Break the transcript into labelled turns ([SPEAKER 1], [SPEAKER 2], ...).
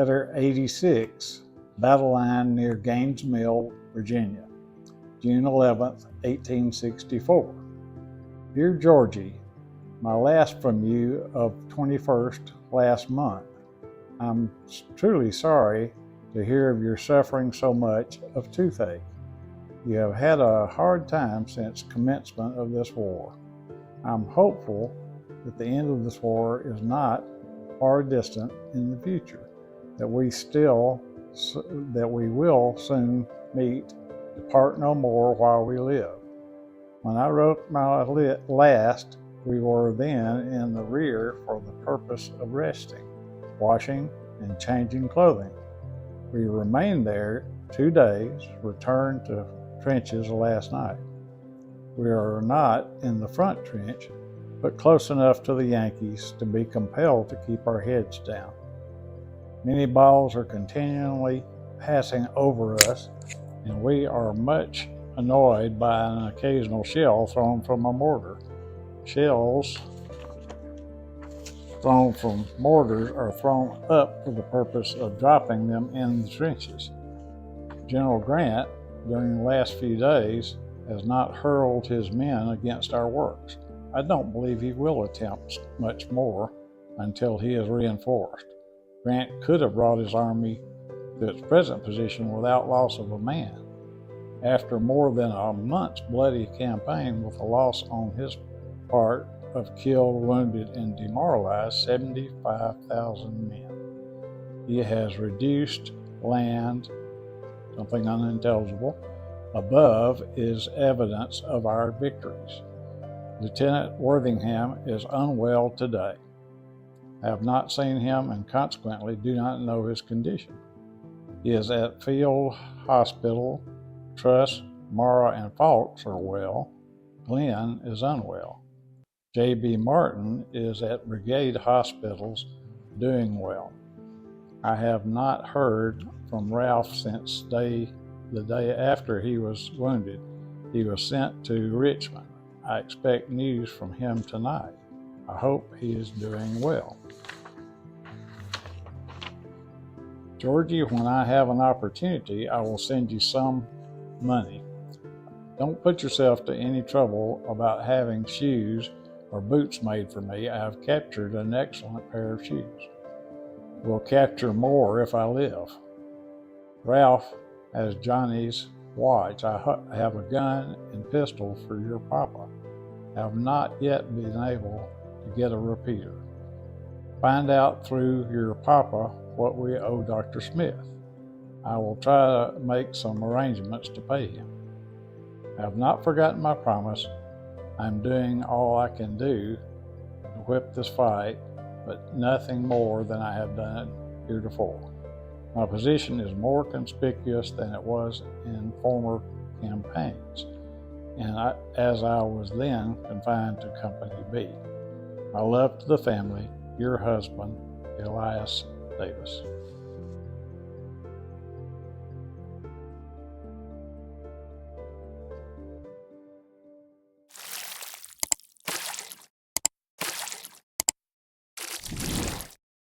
[SPEAKER 1] Letter 86, Battle Line near Gaines Mill, Virginia, June 11th, 1864. Dear Georgie, my last from you of 21st last month. I'm truly sorry to hear of your suffering so much of toothache. You have had a hard time since commencement of this war. I'm hopeful that the end of this war is not far distant in the future, that we will soon meet, to part no more while we live. When I wrote my last, we were then in the rear for the purpose of resting, washing, and changing clothing. We remained there 2 days, returned to trenches last night. We are not in the front trench, but close enough to the Yankees to be compelled to keep our heads down. Many balls are continually passing over us, and we are much annoyed by an occasional shell thrown from a mortar. Shells thrown from mortars are thrown up for the purpose of dropping them in the trenches. General Grant, during the last few days, has not hurled his men against our works. I don't believe he will attempt much more until he is reinforced. Grant could have brought his army to its present position without loss of a man. After more than a month's bloody campaign, with a loss on his part of killed, wounded, and demoralized 75,000 men, he has reduced land, something unintelligible, above is evidence of our victories. Lieutenant Worthingham is unwell today. I have not seen him and consequently do not know his condition. He is at Field Hospital. Truss, Morrow, and Fawkes are well. Glenn is unwell. J.B. Martin is at Brigade Hospitals doing well. I have not heard from Ralph since the day after he was wounded. He was sent to Richmond. I expect news from him tonight. I hope he is doing well. Georgie, when I have an opportunity, I will send you some money. Don't put yourself to any trouble about having shoes or boots made for me. I have captured an excellent pair of shoes. Will capture more if I live. Ralph has Johnny's watch. I have a gun and pistol for your papa. I have not yet been able to get a repeater. Find out through your papa what we owe Dr. Smith. I will try to make some arrangements to pay him. I have not forgotten my promise. I'm doing all I can do to whip this fight, but nothing more than I have done heretofore. My position is more conspicuous than it was in former campaigns, and as I was then confined to Company B. My love to the family, your husband, Elias Davis.